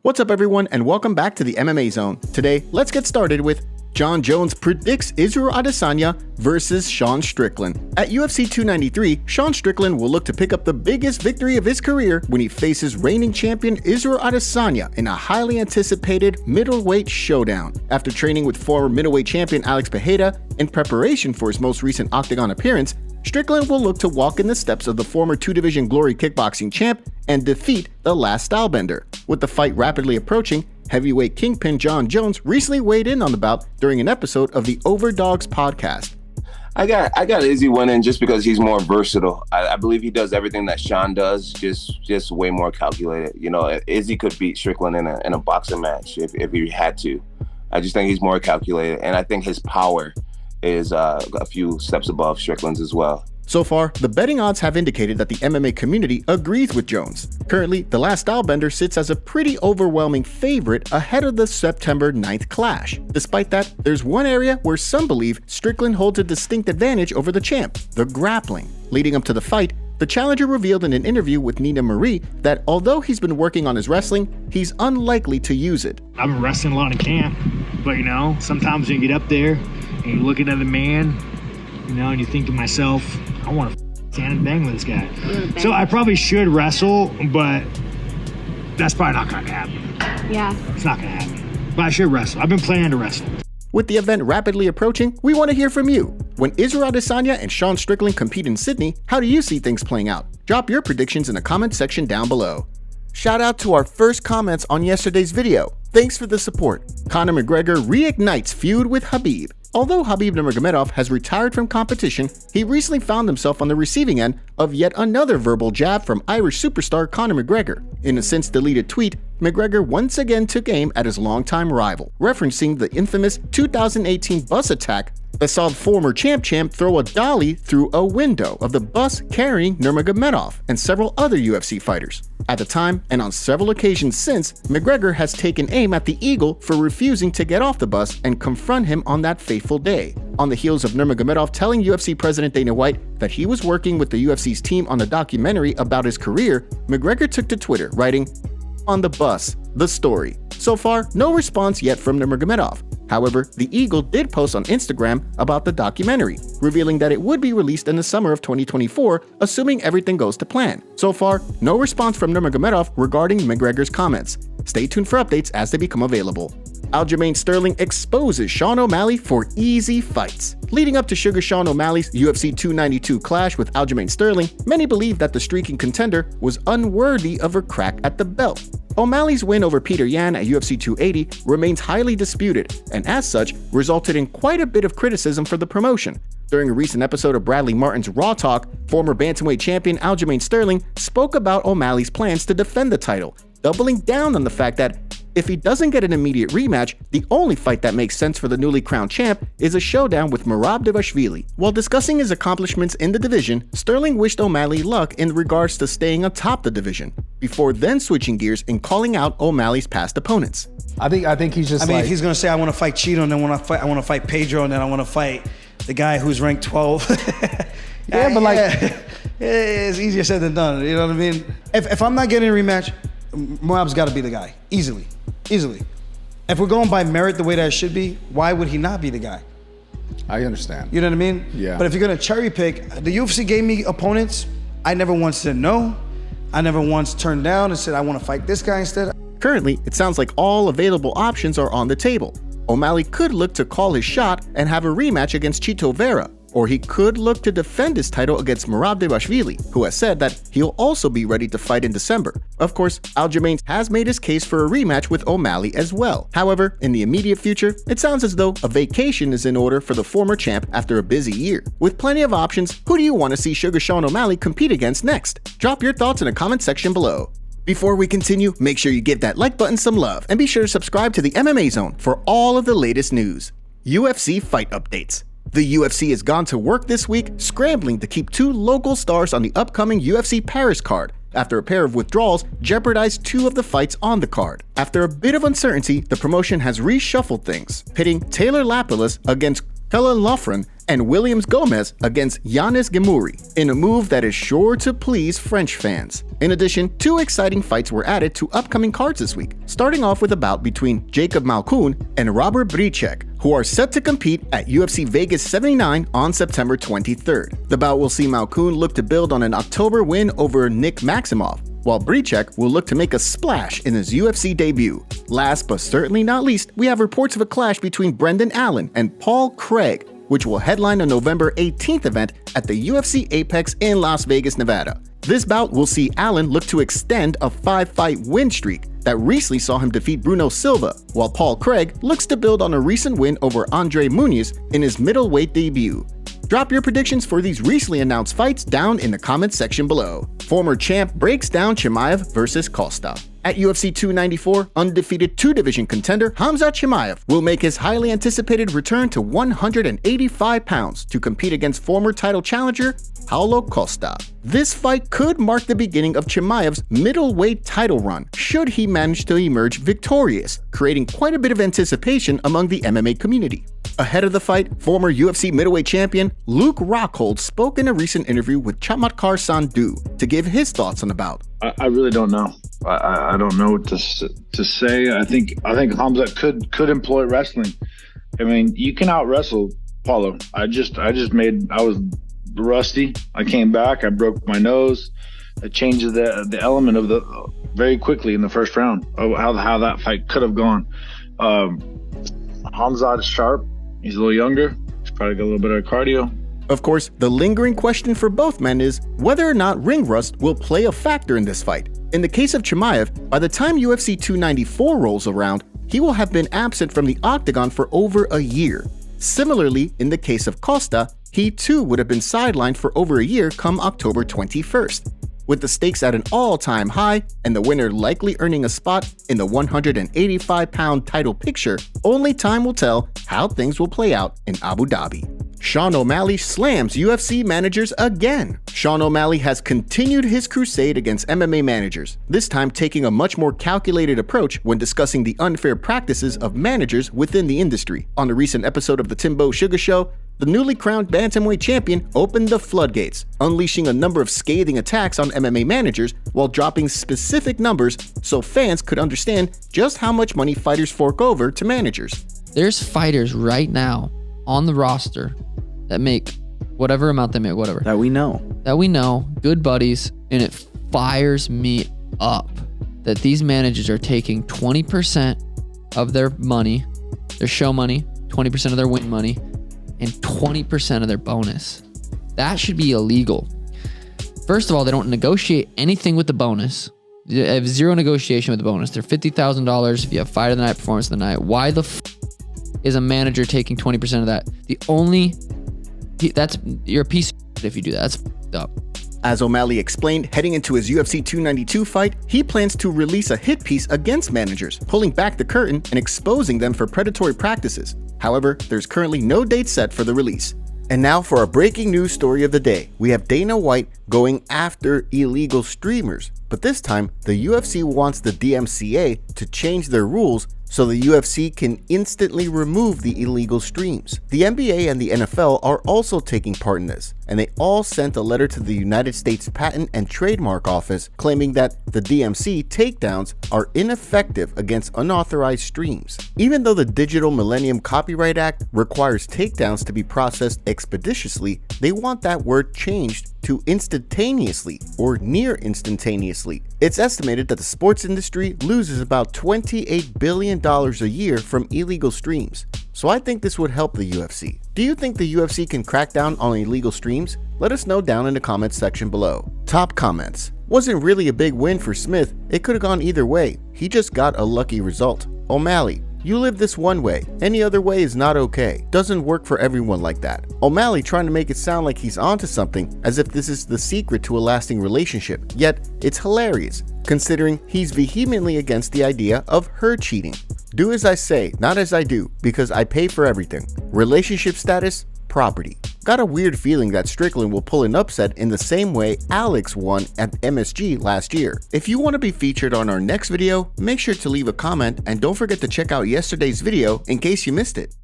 What's up everyone and welcome back to the MMA Zone. Today, let's get started with Jon Jones predicts Israel Adesanya versus Sean Strickland. At UFC 293, Sean Strickland will look to pick up the biggest victory of his career when he faces reigning champion Israel Adesanya in a highly anticipated middleweight showdown. After training with former middleweight champion Alex Pereira in preparation for his most recent Octagon appearance, Strickland will look to walk in the steps of the former two-division Glory kickboxing champ and defeat the last stylebender. With the fight rapidly approaching, heavyweight kingpin Jon Jones recently weighed in on the bout during an episode of the Overdogs podcast. I got Izzy winning just because he's more versatile. I believe he does everything that Sean does, just way more calculated. You know, Izzy could beat Strickland in a boxing match if he had to. I just think he's more calculated, and I think his power is a few steps above Strickland's as well. So far, the betting odds have indicated that the MMA community agrees with Jones. Currently, the last stylebender sits as a pretty overwhelming favorite ahead of the September 9th clash. Despite that, there's one area where some believe Strickland holds a distinct advantage over the champ: the grappling. Leading up to the fight, the challenger revealed in an interview with Nina Marie that although he's been working on his wrestling, he's unlikely to use it. I've been wrestling a lot in camp, but sometimes when you get up there and you're looking at the man, and you think to myself, I want to stand and bang with this guy. So I probably should wrestle, but that's probably not going to happen. Yeah. It's not going to happen. But I should wrestle. I've been planning to wrestle. With the event rapidly approaching, we want to hear from you. When Israel Adesanya and Sean Strickland compete in Sydney, how do you see things playing out? Drop your predictions in the comment section down below. Shout out to our first comments on yesterday's video. Thanks for the support. Conor McGregor reignites feud with Khabib. Although Khabib Nurmagomedov has retired from competition, he recently found himself on the receiving end of yet another verbal jab from Irish superstar Conor McGregor. In a since-deleted tweet, McGregor once again took aim at his longtime rival, referencing the infamous 2018 bus attack that saw the former champ throw a dolly through a window of the bus carrying Nurmagomedov and several other UFC fighters. At the time, and on several occasions since, McGregor has taken aim at the Eagle for refusing to get off the bus and confront him on that fateful day. On the heels of Nurmagomedov telling UFC President Dana White that he was working with the UFC's team on a documentary about his career, McGregor took to Twitter, writing, "On the bus, the story." So far, no response yet from Nurmagomedov. However, the Eagle did post on Instagram about the documentary, revealing that it would be released in the summer of 2024, assuming everything goes to plan. So far, no response from Nurmagomedov regarding McGregor's comments. Stay tuned for updates as they become available. Aljamain Sterling exposes Sean O'Malley for easy fights. Leading up to Sugar Sean O'Malley's UFC 292 clash with Aljamain Sterling, many believe that the streaking contender was unworthy of a crack at the belt. O'Malley's win over Peter Yan at UFC 280 remains highly disputed, and as such, resulted in quite a bit of criticism for the promotion. During a recent episode of Bradley Martin's Raw Talk, former bantamweight champion Aljamain Sterling spoke about O'Malley's plans to defend the title, doubling down on the fact that if he doesn't get an immediate rematch, the only fight that makes sense for the newly crowned champ is a showdown with Merab Dvalishvili. While discussing his accomplishments in the division, Sterling wished O'Malley luck in regards to staying atop the division, before then switching gears and calling out O'Malley's past opponents. I think he's just. If he's gonna say I want to fight Cheeto, and then I want to fight Pedro, and then I want to fight the guy who's ranked 12. It's easier said than done. You know what I mean? If I'm not getting a rematch, Merab's got to be the guy, easily. If we're going by merit the way that it should be, why would he not be the guy? I understand. You know what I mean? Yeah. But if you're gonna cherry pick, the UFC gave me opponents. I never once said no. I never once turned down and said I want to fight this guy instead. Currently, it sounds like all available options are on the table. O'Malley could look to call his shot and have a rematch against Chito Vera, or he could look to defend his title against Merab Dvalishvili, who has said that he'll also be ready to fight in December. Of course, Aljamain has made his case for a rematch with O'Malley as well. However, in the immediate future, it sounds as though a vacation is in order for the former champ after a busy year. With plenty of options, who do you want to see Sugar Sean O'Malley compete against next? Drop your thoughts in the comment section below. Before we continue, make sure you give that like button some love and be sure to subscribe to the MMA Zone for all of the latest news. UFC fight updates. The UFC has gone to work this week, scrambling to keep two local stars on the upcoming UFC Paris card, after a pair of withdrawals jeopardized two of the fights on the card. After a bit of uncertainty, the promotion has reshuffled things, pitting Taylor Lapilus against Kellen Loughran, and Williams Gomez against Yanis Gemuri, in a move that is sure to please French fans. In addition, 2 exciting fights were added to upcoming cards this week, starting off with a bout between Jacob Malkoun and Robert Bricek, who are set to compete at UFC Vegas 79 on September 23rd. The bout will see Malkoun look to build on an October win over Nick Maximov, while Bricek will look to make a splash in his UFC debut. Last but certainly not least, we have reports of a clash between Brendan Allen and Paul Craig, which will headline a November 18th event at the UFC Apex in Las Vegas, Nevada. This bout will see Allen look to extend a 5-fight win streak that recently saw him defeat Bruno Silva, while Paul Craig looks to build on a recent win over Andre Muniz in his middleweight debut. Drop your predictions for these recently announced fights down in the comments section below. Former champ breaks down Chimaev versus Costa. At UFC 294, undefeated 2-division contender Khamzat Chimaev will make his highly anticipated return to 185 pounds to compete against former title challenger Paulo Costa. This fight could mark the beginning of Chimaev's middleweight title run, should he manage to emerge victorious, creating quite a bit of anticipation among the MMA community. Ahead of the fight, former UFC middleweight champion Luke Rockhold spoke in a recent interview with Chamatkar Sandhu to give his thoughts on the bout. I really don't know. I don't know what to say. I think Khamzat could employ wrestling. I mean, you can out wrestle Paulo. I was rusty. I came back. I broke my nose. I changed the element of the very quickly in the first round. How that fight could have gone. Khamzat is sharp. He's a little younger. He's probably got a little bit of cardio. Of course, the lingering question for both men is whether or not ring rust will play a factor in this fight. In the case of Chimaev, by the time UFC 294 rolls around, he will have been absent from the octagon for over a year. Similarly, in the case of Costa, he too would have been sidelined for over a year come October 21st. With the stakes at an all-time high and the winner likely earning a spot in the 185-pound title picture, only time will tell how things will play out in Abu Dhabi. Sean O'Malley slams UFC managers again. Sean O'Malley has continued his crusade against MMA managers, this time taking a much more calculated approach when discussing the unfair practices of managers within the industry. On a recent episode of the Timbo Sugar Show, the newly crowned bantamweight champion opened the floodgates, unleashing a number of scathing attacks on MMA managers while dropping specific numbers so fans could understand just how much money fighters fork over to managers. There's fighters right now on the roster that make whatever amount they make, whatever. That we know, good buddies, and it fires me up that these managers are taking 20% of their money, their show money, 20% of their win money, and 20% of their bonus. That should be illegal. First of all, they don't negotiate anything with the bonus. They have zero negotiation with the bonus. They're $50,000 if you have fight of the night, performance of the night. Why the is a manager taking 20% of that? You're a piece of shit if you do that. That's f***ed up. As O'Malley explained, heading into his UFC 292 fight, he plans to release a hit piece against managers, pulling back the curtain and exposing them for predatory practices. However, there's currently no date set for the release. And now for our breaking news story of the day. We have Dana White going after illegal streamers, but this time the UFC wants the DMCA to change their rules so the UFC can instantly remove the illegal streams. The NBA and the NFL are also taking part in this, and they all sent a letter to the United States Patent and Trademark Office claiming that the DMC takedowns are ineffective against unauthorized streams. Even though the Digital Millennium Copyright Act requires takedowns to be processed expeditiously, they want that word changed to instantaneously or near instantaneously. It's estimated that the sports industry loses about $28 billion a year from illegal streams. So I think this would help the UFC. Do you think the UFC can crack down on illegal streams? Let us know down in the comments section below. Top comments. Wasn't really a big win for Smith. It could have gone either way. He just got a lucky result. O'Malley. You live this one way. Any other way is not okay. Doesn't work for everyone like that. O'Malley trying to make it sound like he's onto something, as if this is the secret to a lasting relationship. Yet, it's hilarious, considering he's vehemently against the idea of her cheating. Do as I say, not as I do, because I pay for everything. Relationship status, property. Got a weird feeling that Strickland will pull an upset in the same way Alex won at MSG last year. If you want to be featured on our next video, make sure to leave a comment and don't forget to check out yesterday's video in case you missed it.